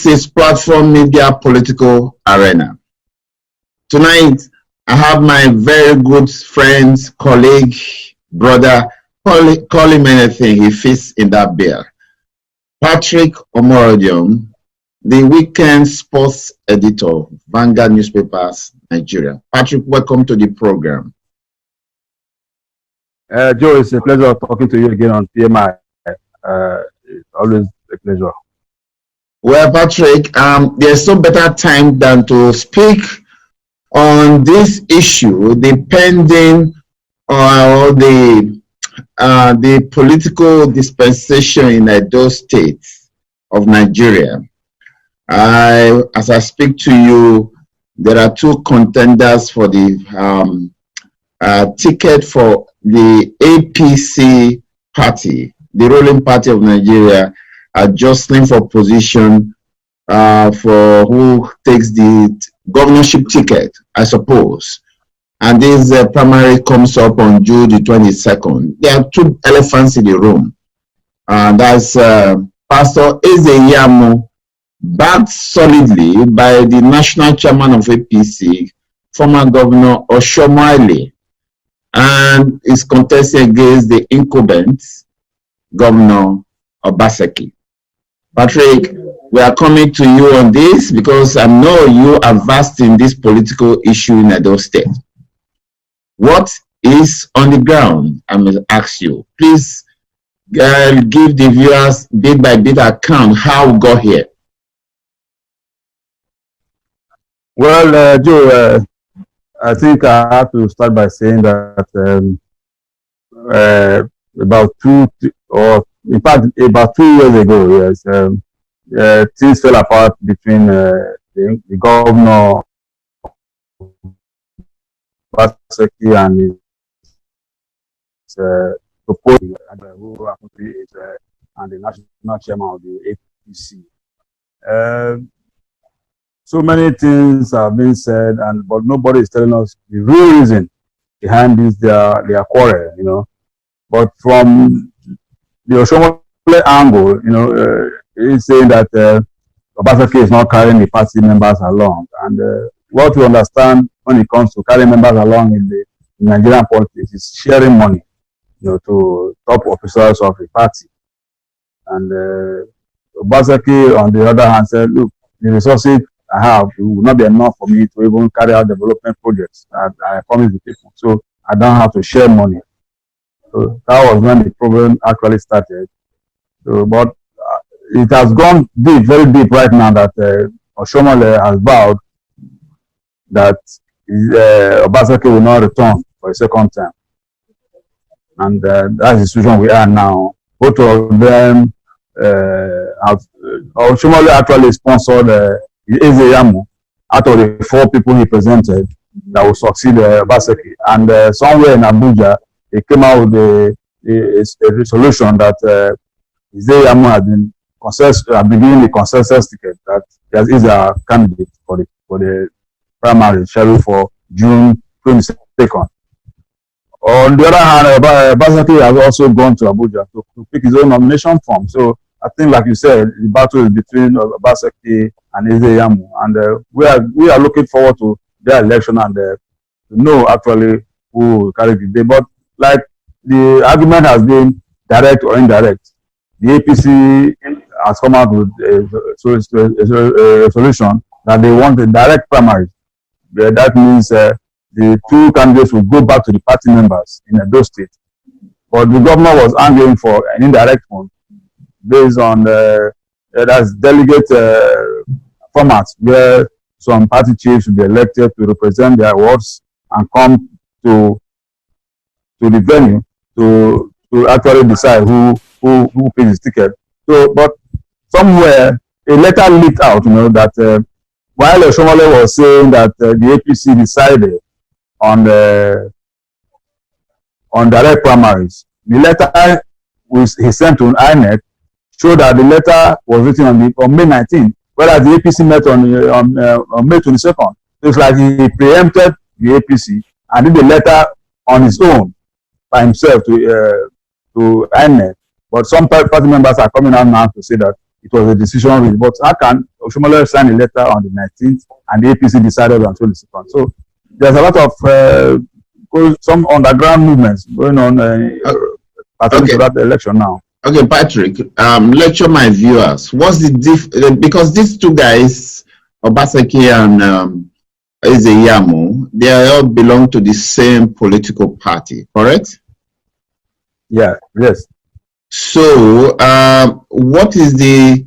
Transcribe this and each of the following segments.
is Platform Media Political Arena. Tonight, I have my very good friend, colleague, brother, call him anything, he fits in that bill. Patrick Omorodion, the weekend sports editor, Vanguard newspapers, Nigeria. Patrick, welcome to the program. Joe, it's a pleasure talking to you again on PMI. It's always a pleasure. Well, Patrick, there's no better time than to speak on this issue, depending on the political dispensation in Edo State of Nigeria. As I speak to you, there are two contenders for the ticket for the APC party, the ruling party of Nigeria, are jostling for position for who takes the governorship ticket, I suppose. And this primary comes up on June the 22nd. There are two elephants in the room. That's Pastor Ezeyamu, backed solidly by the national chairman of APC, former Governor Oshomoile, and is contesting against the incumbent Governor Obaseki. Patrick, we are coming to you on this because I know you are vast in this political issue in Edo State. What is on the ground? I must ask you. Please give the viewers bit by bit account how we got here. Well, Joe, I think I have to start by saying that about 2 years ago, yes, things fell apart between the governor Obaseki and his proposed who happened to be and the national chairman of the APC. So many things have been said, but nobody is telling us the real reason behind this their quarrel, you know. But from the Oshomoile angle, you know, he's saying that Obaseki is not carrying the party members along. And what we understand when it comes to carrying members along in the Nigerian politics is sharing money, you know, to top officers of the party. And Obaseki, on the other hand, said, look, the resources I have, it will not be enough for me to even carry out development projects that I promised the people. So I don't have to share money. So that was when the problem actually started. So, but it has gone deep, very deep right now that Oshomoile has vowed that Obaseki will not return for a second time. And that's the situation we are now. Both of them Oshomoile actually sponsored Ezeyamu out of the 4 people he presented that will succeed Obaseki. And somewhere in Abuja, they came out with a resolution that Ezeyamu has been given the consensus ticket that is a candidate for the primary scheduled for June 22nd. On the other hand, Obaseki has also gone to Abuja to pick his own nomination form. So I think, like you said, the battle is between Obaseki and Ezeyamu, and we are looking forward to their election and to know actually who will carry the day. But like the argument has been direct or indirect, the APC has come out with a solution that they want a direct primary. That means the 2 candidates will go back to the party members in Edo State. But the governor was arguing for an indirect one based on that's delegate formats where some party chiefs will be elected to represent their wards and come to the venue to actually decide who pays his ticket. So, but somewhere a letter leaked out, you know, that while Oshomoile was saying that the APC decided on direct primaries, the letter he sent to INEC showed that the letter was written on May 19th, whereas the APC met on May 22nd. So it's like he preempted the APC and did the letter on his own by himself to INEC. But some party members are coming out now to say that it was a decision reached. But how can Oshomole sign a letter on the 19th and the APC decided on 22nd? So there's a lot of some underground movements going on pertaining to that election now. Okay, Patrick, lecture my viewers. What's the because these two guys, Obaseki and Ezeyamo, they all belong to the same political party, correct? Yeah, yes. So, what is this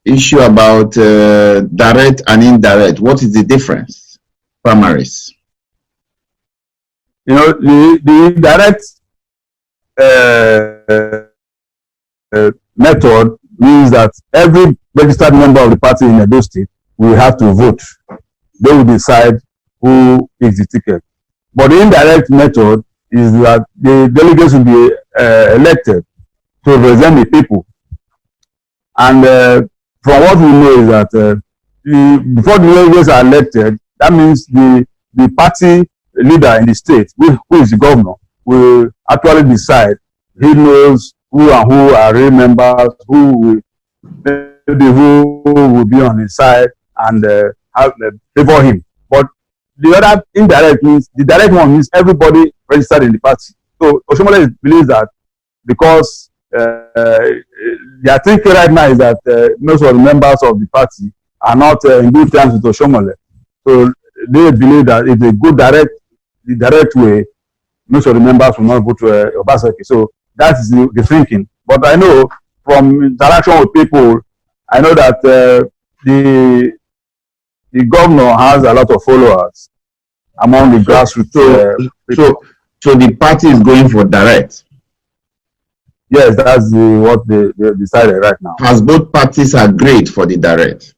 issue about direct and indirect? What is the difference? Primaries. You know, the direct method means that every registered member of the party in Edo State will have to vote. They will decide who is the ticket. But the indirect method is that the delegates will be elected to represent the people. And from what we know is that before the delegates are elected, that means the party leader in the state, who is the governor, will actually decide. He knows who and who are real members, who will be on his side and favor him. But the other indirect means, the direct one means everybody registered in the party. So Oshomole believes that because their thinking right now is that most of the members of the party are not in good terms with Oshomole. So they believe that it's a good the direct way, most of the members will not vote to Obaseki. So that's the thinking. But I know from interaction with people, I know that the governor has a lot of followers among the grassroots people. So the party is going for direct. Yes, that's what they decided right now. Has both parties agreed for the direct?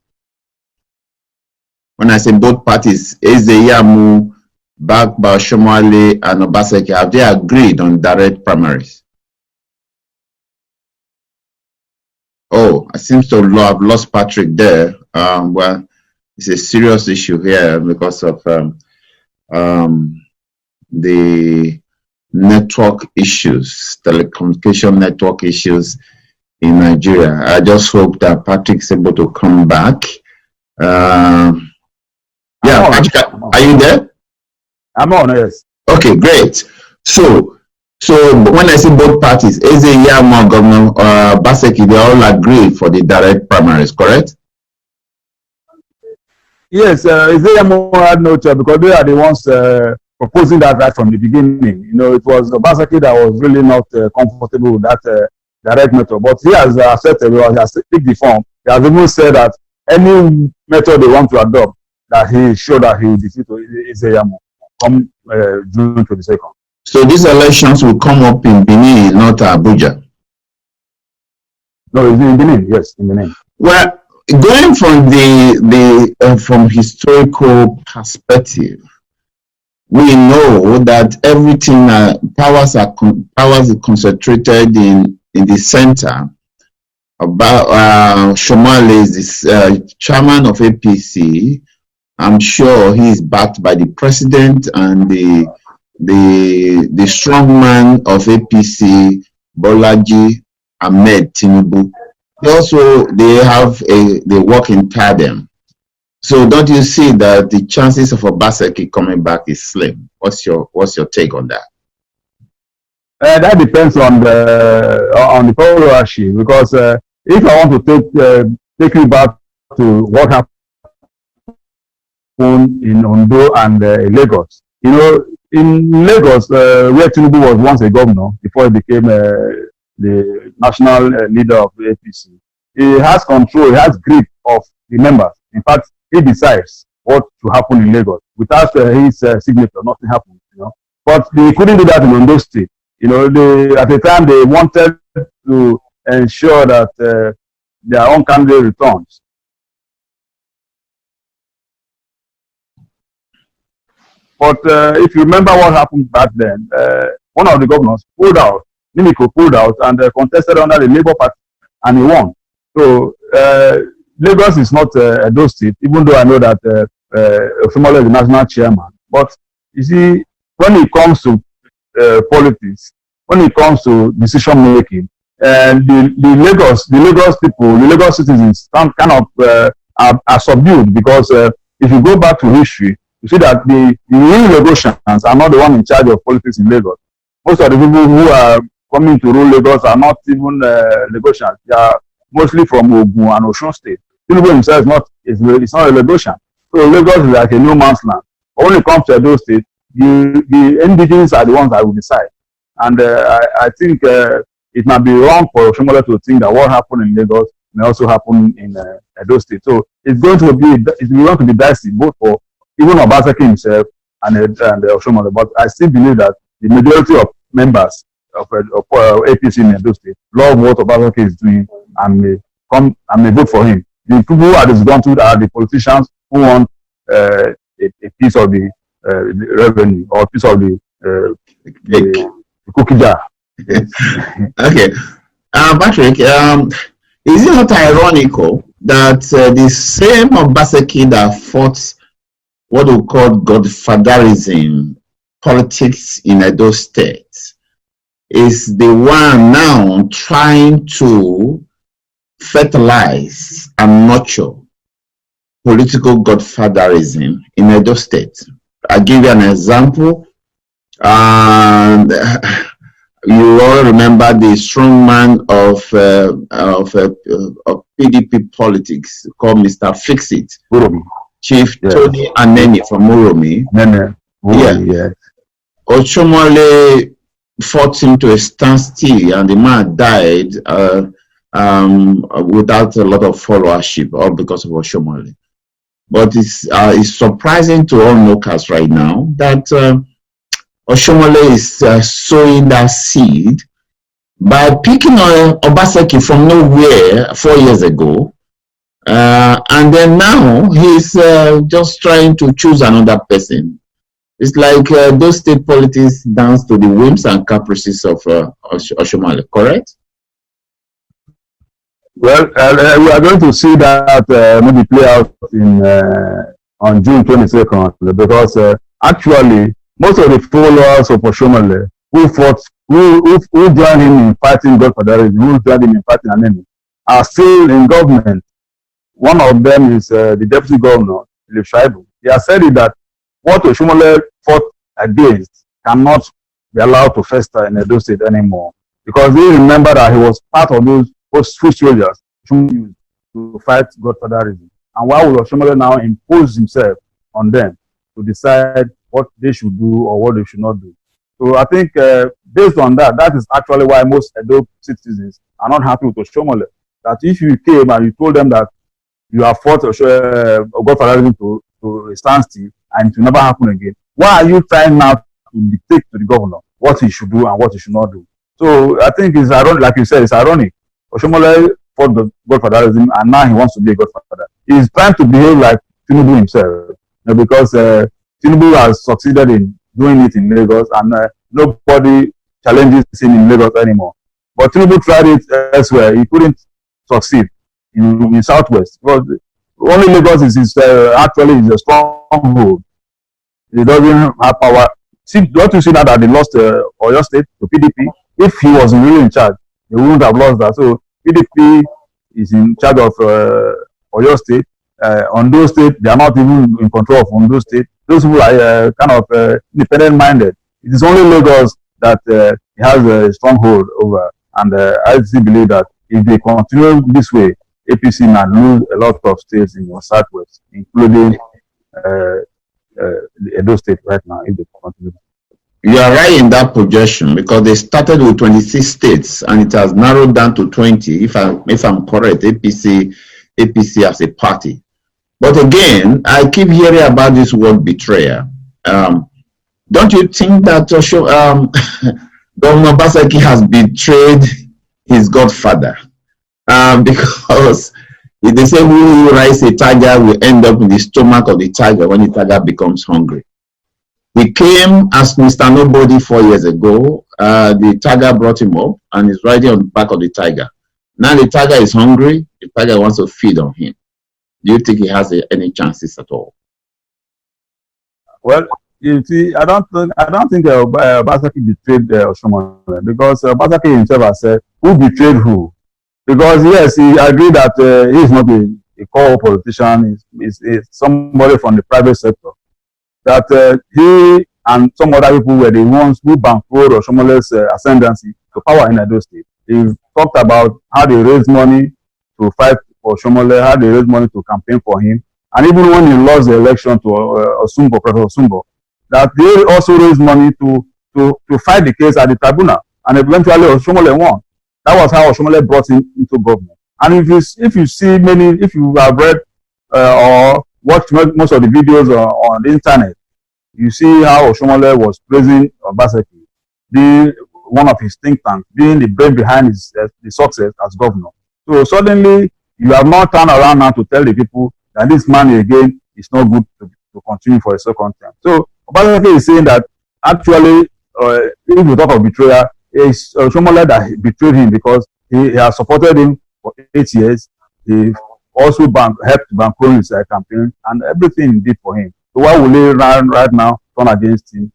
When I say both parties, Ezeyamo, backed by Oshomole and Obaseki, have they agreed on direct primaries? Oh, I seem to have lost Patrick there. Well, it's a serious issue here because of the network issues, telecommunication network issues in Nigeria. I just hope that Patrick's able to come back. Yeah, Patrick, are you there? I'm on, yes. Okay, great. So when I say both parties, Ezeyamo, Governor Obaseki, they all agree for the direct primaries, correct? Yes, Ezeyamo had no choice because they are the ones proposing that right from the beginning. You know, it was Obaseki that was really not comfortable with that direct method. But he has accepted, he has picked the form. He has even said that any method they want to adopt, that he is sure that he will defeat Ezeyamo come June 22nd. So these elections will come up in Benin, not Abuja? No, it's in Benin, yes, in Benin. Well, going from from historical perspective, we know that everything powers are concentrated in the center. About Oshomole is the chairman of APC. I'm sure he is backed by the president and the strongman of APC, Bolaji Ahmed Tinubu. They work in tandem. So don't you see that the chances of Obaseki coming back is slim? What's your take on that? That depends on the followership, because if I want to take you back to what happened in Ondo and Lagos, you know, in Lagos, where Tinubu was once a governor before he became the national leader of the APC, he has control, he has grip of the members. In fact, he decides what to happen in Lagos. Without his signature, nothing happens. You know, but they couldn't do that in Ondo State. You know, at the time they wanted to ensure that their own candidate returns. But if you remember what happened back then, one of the governors pulled out, Mimiko pulled out and contested under the Labour Party, and he won. So Lagos is not Edo State, even though I know that Oshomole is the national chairman. But you see, when it comes to politics, when it comes to decision making, the Lagos people, the Lagos citizens, some kind of are subdued because if you go back to history, you see that the real Lagosians are not the one in charge of politics in Lagos. Most of the people who are coming to rule Lagos are not even Lagosians. They are mostly from Ogun and Osun State. Tinubu himself is not a Lagosian. So Lagos is like a no man's land. But when it comes to Edo State, the indigenous are the ones that will decide. And I think it might be wrong for Oshomole to think that what happened in Lagos may also happen in Edo State. So it's going to be dicey both for even Obaseki himself and Oshomole. But I still believe that the majority of members of APC in Edo State love what Obaseki is doing and may vote for him. The people who are disgruntled are the politicians who want a piece of the revenue or a piece of the cookie jar. Okay. Patrick, is it not ironical that the same Obaseki that fought what we call godfatherism politics in Edo State is the one now trying to fertilize and nurture political godfatherism in Edo State? I'll give you an example. You all remember the strongman of PDP politics called Mr. Fix-It, Chief Tony Aneni from Uromi. Yeah. Oshomole fought him to a standstill, and the man died without a lot of followership, all because of Oshomole. But it's surprising to all locals right now that Oshomole is sowing that seed by picking Obaseki from nowhere 4 years ago, and then now he's just trying to choose another person. It's like those state politics dance to the whims and caprices of Oshomole, correct? Well, we are going to see that maybe play out on June 22nd, because actually most of the followers of Oshomole who joined him in fighting godfatherism, who joined him in fighting Aneni, are still in government. One of them is the deputy governor, Philip Shaibu. He has said that what Oshomole fought against cannot be allowed to fester in Edo State anymore, because they remember that he was part of those foot soldiers to fight godfatherism. And why would Oshomole now impose himself on them to decide what they should do or what they should not do? So I think based on that, that is actually why most Edo citizens are not happy with Oshomole. That if you came and you told them that you have fought godfatherism to a standstill and it will never happen again, why are you trying now to dictate to the governor what he should do and what he should not do? So I think it's ironic, like you said, it's ironic. Oshomole fought the godfatherism and now he wants to be a godfather. He's trying to behave like Tinubu himself, because Tinubu has succeeded in doing it in Lagos and nobody challenges him in Lagos anymore. But Tinubu tried it elsewhere. He couldn't succeed in Southwest, because only Lagos is actually a stronghold. He doesn't have power. Don't you see now that they lost Oyo State to PDP? If he was really in charge, they wouldn't have lost that. So PDP is in charge of Oyo State. Ondo State, they are not even in control of Ondo State. Those people are kind of independent-minded. It is only Lagos that he has a stronghold over. And I still believe that if they continue this way, APC might lose a lot of states in the Southwest, including the Edo State right now, if they continue. You are right in that projection, because they started with 26 states and it has narrowed down to 20, if I'm correct, APC as a party. But again, I keep hearing about this word betrayal. Don't you think that Governor Obaseki has betrayed his godfather? Because they say who rides a tiger will end up in the stomach of the tiger when the tiger becomes hungry. He came as Mr. Nobody 4 years ago. The tiger brought him up and he's riding on the back of the tiger. Now the tiger is hungry. The tiger wants to feed on him. Do you think he has any chances at all? Well, you see, I don't think Obaseki betrayed Oshomole, because Obaseki himself has said who betrayed who. Because yes, he agreed that he is not a core politician. He's somebody from the private sector. That he and some other people were the ones who bankrolled Oshomole's ascendancy to power in Edo State. He talked about how they raised money to fight for Oshomole, how they raised money to campaign for him, and even when he lost the election to Osumbo, Professor Osumbo, that they also raised money to fight the case at the tribunal, and eventually Oshomole won. That was how Oshomole brought him into government. And if you have read or watched most of the videos on the internet, you see how Oshomole was praising Obaseki, being one of his think tanks, being the brain behind the success as governor. So suddenly, you have not turned around now to tell the people that this man again is not good to continue for a second term. So Obaseki is saying that actually, if we talk of betrayal, it's Oshomole that betrayed him, because he has supported him for 8 years. He also helped bankroll his campaign, and everything he did for him. So why will he right now turn against him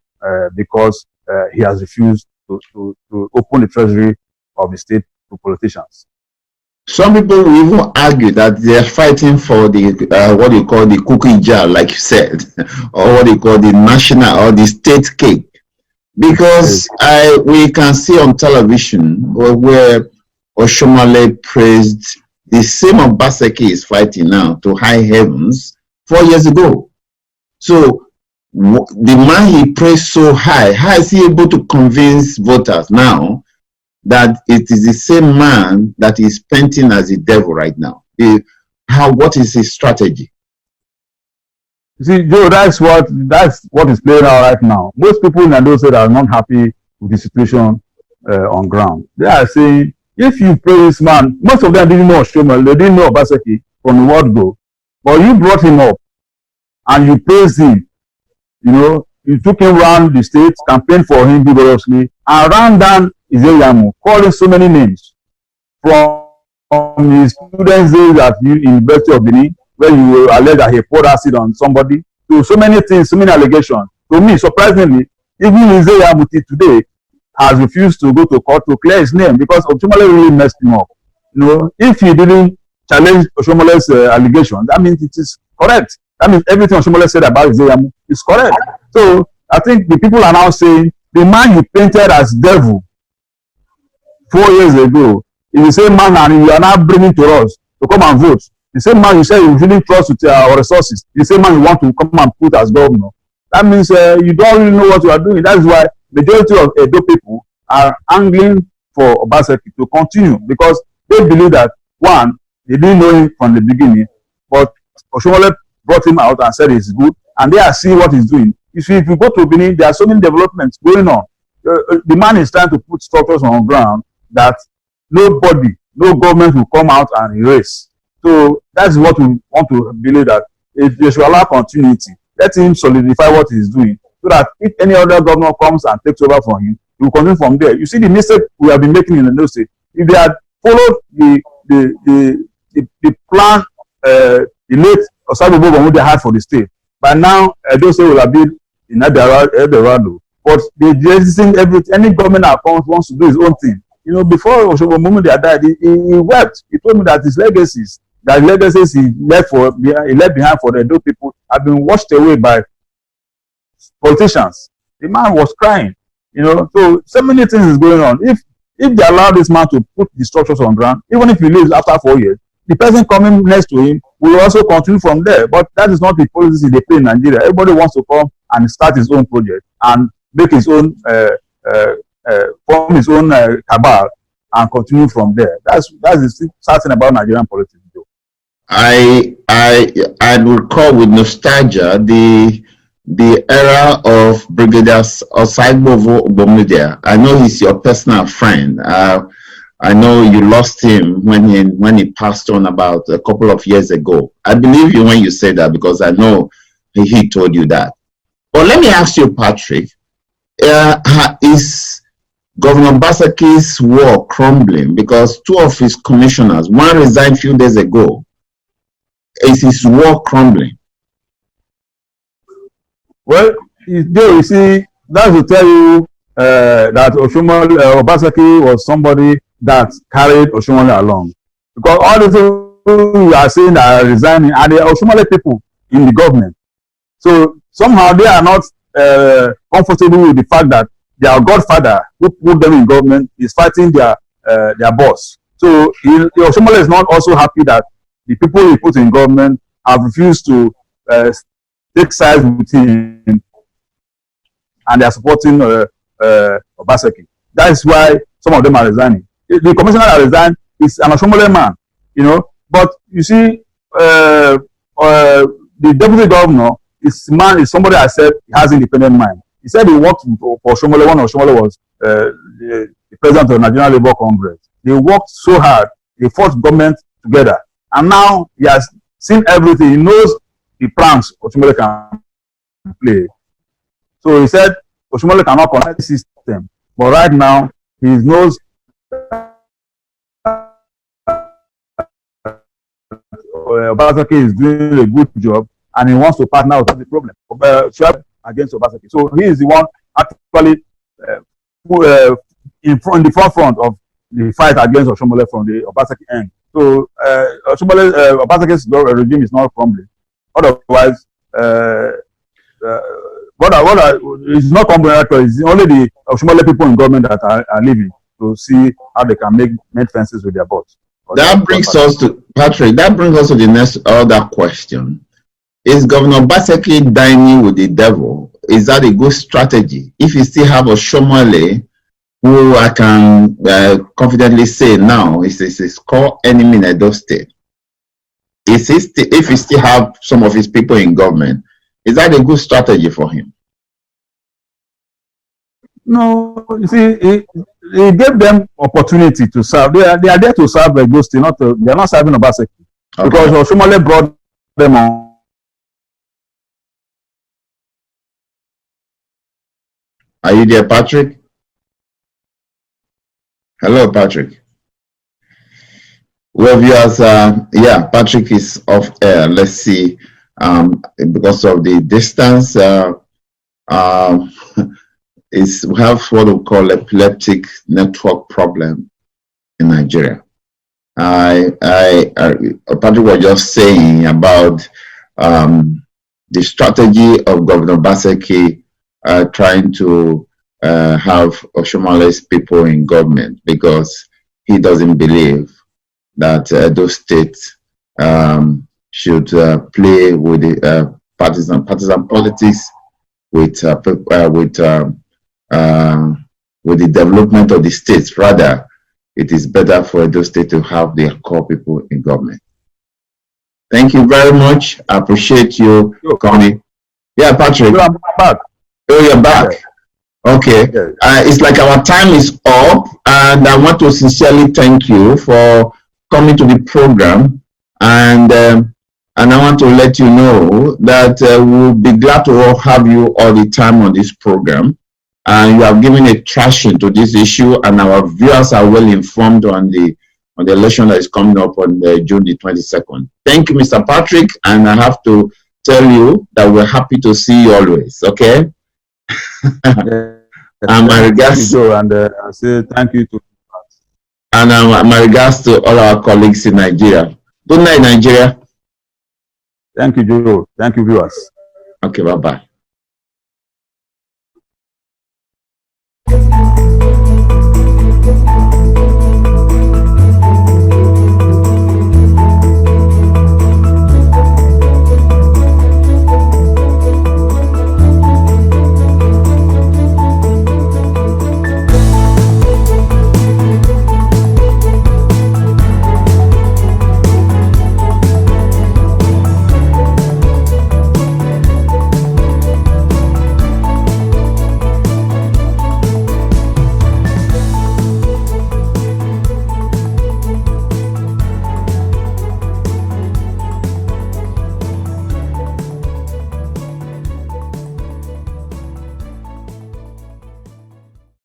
because he has refused to open the treasury of the state to politicians? Some people will even argue that they're fighting for the what you call the cookie jar, like you said, or what you call the national or the state cake, because we can see on television where Oshomole praised the same Obaseki is fighting now to high heavens 4 years ago. So the man he praised so high, how is he able to convince voters now that it is the same man that is painting as the devil right now? What is his strategy? You see, Joe, that's what is playing out right now. Most people in Edo State are not happy with the situation on ground. They are saying, if you praise this man, most of them didn't know Oshomole, they didn't know Obaseki from the word go, but you brought him up and you praised him. You know, you took him around the state, campaigned for him vigorously, and ran down Izeyamu, calling so many names from his students' days at the University of Benin, where you alleged that he poured acid on somebody, to so many things, so many allegations. To me, surprisingly, even Izeyamu today has refused to go to court to clear his name, because Oshomole really messed him up. You know, if he didn't challenge Oshomole's allegations, that means it is correct. That means everything Oshomole said about Izeyamu is correct. So I think the people are now saying the man you painted as devil 4 years ago is the same man, and you are now bringing to us to come and vote. The same man you said you really trust with our resources, the same man you want to come and put as governor. That means you don't really know what you are doing. That is why majority of Edo people are angling for Obaseki to continue, because they believe that, one, they didn't know him from the beginning, but Oshomole brought him out and said it's good, and they are seeing what he's doing. You see, if you go to Benin, there are so many developments going on. The man is trying to put structures on ground that no government will come out and erase. So that's what we want to believe, that if they should allow continuity, let him solidify what he's doing, so that if any other governor comes and takes over from him, he will continue from there. You see the mistake we have been making in the Edo State. If they had followed the plan the late Osagbogbo they had for the state, by now Edo State will have been in Eldorado. But they resisting everything. Any government that comes wants to do his own thing. You know, before Oshomole died, he wept. He told me that his legacies he left behind for the Edo people have been washed away by politicians. The man was crying. You know, so many things is going on. If they allow this man to put the structures on ground, even if he leaves after 4 years, the person coming next to him will also continue from there. But that is not the policy they play in Nigeria. Everybody wants to come and start his own project and make his own form his own cabal and continue from there. That's the sad thing about Nigerian politics. I recall with nostalgia the era of Brigadier Osaigbovo. I know he's your personal friend. I know you lost him when he passed on about a couple of years ago. I believe you when you say that, because I know he told you that. But let me ask you, Patrick, is Governor Obaseki's war crumbling? Because two of his commissioners, one resigned a few days ago. Is his war crumbling? Well, you see, that's to tell you that Obaseki was somebody that carried Oshomole along. Because all the people you are saying that are resigning are the Oshomole people in the government. So somehow they are not comfortable with the fact that their godfather, who put them in government, is fighting their boss. So Oshomole is not also happy that the people he put in government have refused to take sides with him, and they are supporting Obaseki. That is why some of them are resigning. The commissioner that resigned is an Oshomole man, you know. But you see, the deputy governor is somebody that said he has independent mind. He said he worked for Oshomole when Oshomole was the president of the Nigerian Labour Congress. They worked so hard. They fought government together, and now he has seen everything. He knows the plans Oshomole can play. So he said Oshomole cannot connect the system, but right now he knows Obaseki is doing a good job, and he wants to partner with the problem against Obaseki. So he is the one actually in the forefront of the fight against Oshomole from the Obaseki end. So Obaseki's regime is not crumbling. Otherwise, it's not crumbling actually. It's only the Oshomole people in government that are leaving to see how they can make fences with their boss. That brings us to Patrick. That brings us to the next other question: is Governor Obaseki dining with the devil? Is that a good strategy? If you still have Oshomole, who I can confidently say now is his core enemy in Edo State, if he still have some of his people in government, is that a good strategy for him? No, you see, he gave them opportunity to serve. They are there to serve Edo State, they are not serving Obaseki. Okay. Because Oshomole brought them on. Are you there, Patrick? Hello, Patrick. Well, viewers, yeah, Patrick is off air. Let's see. Because of the distance, we have what we call epileptic network problem in Nigeria. Patrick was just saying about the strategy of Governor Obaseki trying to have Oshomole's people in government, because he doesn't believe that those states should play with the partisan politics with the development of the states. Rather, it is better for those states to have their core people in government. Thank you very much. I appreciate you coming. Yeah, Patrick. I'm back. Oh, you're back. Yeah. Okay. Yeah. It's like our time is up, and I want to sincerely thank you for coming to the program, and I want to let you know that we'll be glad to have you all the time on this program. And you have given a traction to this issue, and our viewers are well informed on the election that is coming up on June the 22nd. Thank you, Mr. Patrick, and I have to tell you that we're happy to see you always. Okay. And my regards, and I say thank you to us. And my regards to all our colleagues in Nigeria. Good night, Nigeria. Thank you, Joe. Thank you, viewers. Okay, bye-bye.